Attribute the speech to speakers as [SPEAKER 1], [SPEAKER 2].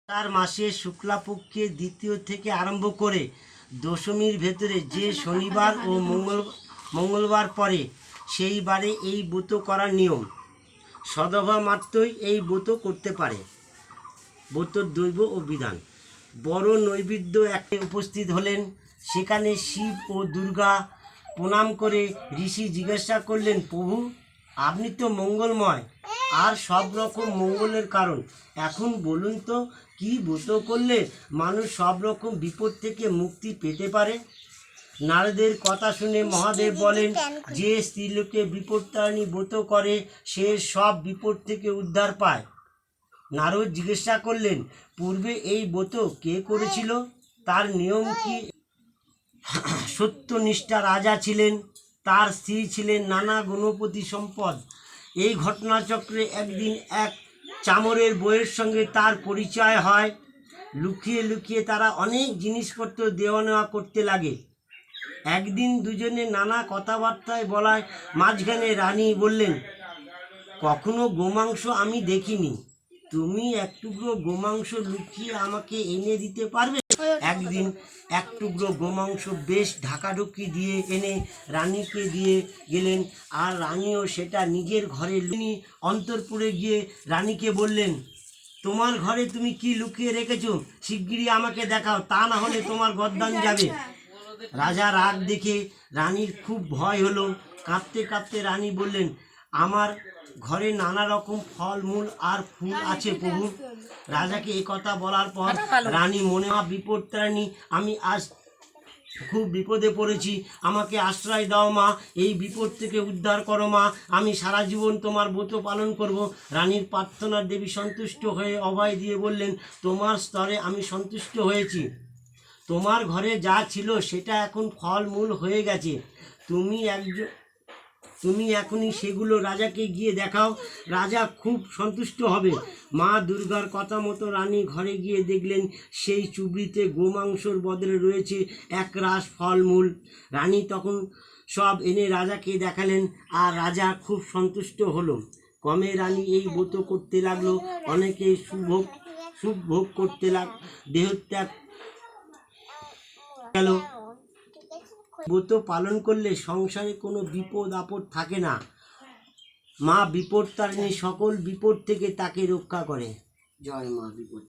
[SPEAKER 1] তার মাসে শুক্লাপক্ষে দ্বিতীয় থেকে আরম্ভ করে দশমীর ভেতরে যে শনিবার ও মঙ্গলবার পরে সেই বারে এই ব্রত করার নিয়ম। সদভা মাত্রই এই ব্রত করতে পারে। ব্রতর দৈব ও বিধান। বড় নৈবেদ্য একে উপস্থিত হলেন। সেখানে শিব ও দুর্গা প্রণাম করে ঋষি জিজ্ঞাসা করলেন, প্রভু আপনি তো মঙ্গলময় আর সব রকম মঙ্গলের কারণ, এখন বলুন তো কি ব্রত করলে মানুষ সব রকম বিপদ থেকে মুক্তি পেতে পারে? নারদের কথা শুনে মহাদেব বলেন, যে স্ত্রীলোকে বিপদতারিণী ব্রত করে সে সব বিপদ থেকে উদ্ধার পায়। নারদ জিজ্ঞাসা করলেন, পূর্বে এই ব্রত কে করেছিল, তার নিয়ম কি? সত্যনিষ্ঠা রাজা ছিলেন, তার স্ত্রী ছিলেন নানা গুণপতি সম্পদ। এই ঘটনাচক্রে একদিন এক চামরের বউয়ের সঙ্গে তার পরিচয় হয়। লুকিয়ে লুকিয়ে তারা অনেক জিনিসপত্র দেওয়া নেওয়া করতে লাগে। একদিন দুজনে নানা কথাবার্তায় বলায় মাঝখানে রানী বললেন, কখনো গোমাংস আমি দেখিনি, তুমি এক টুকরো গোমাংস লুকিয়ে আমাকে এনে দিতে পারবে? একদিন এক টুকরো গোমাংস বেশ ঢাকাঢুকি দিয়ে এনে রানীকে দিয়ে গেলেন, আর রানীও সেটা নিজের ঘরে নিয়ে অন্তরপুরে গিয়ে রানীকে বললেন, তোমার ঘরে তুমি কি লুকিয়ে রেখেছো, শিগগিরই আমাকে দেখাও, তা না হলে তোমার গর্দান যাবে। রাজা রাগ দেখে রানীর খুব ভয় হলো। কাঁদতে কাঁদতে রানী বললেন, আমার ঘরে নানা রকম ফল মূল আর ফুল আছে প্রভু। রাজাকে এই কথা বলার পর রানী মনে বিপদতারিণী, আমি আজ খুব বিপদে পড়েছি, আমাকে আশ্রয় দাও মা, এই বিপদ থেকে উদ্ধার করো মা, আমি সারা জীবন তোমার ব্রত পালন করব। রানীর প্রার্থনার দেবী সন্তুষ্ট হয়ে অভয় দিয়ে বললেন, তোমার স্তরে আমি সন্তুষ্ট হয়েছি, তোমার ঘরে যা ছিল সেটা এখন ফলমূল হয়ে গেছে, তুমি এখনই সেগুলো রাজাকে গিয়ে দেখাও, রাজা খুব সন্তুষ্ট হবে। মা দুর্গার কথা মতো রানী ঘরে গিয়ে দেখলেন সেই চুবড়িতে গোমাংসর বদলে রয়েছে এক রাশ ফলমূল। রানী তখন সব এনে রাজাকে দেখালেন, আর রাজা খুব সন্তুষ্ট হলো। ক্রমে রানী এই ব্রত করতে লাগলো। অনেকে সুখ ভোগ করতে দেহত্যাগ গেল। ব্রত পালন করলে সংসারে কোনো বিপদ আপদ থাকে না। মা বিপদতারিণী সকল বিপদ থেকে তাকে রক্ষা করে। জয় মা বিপদ।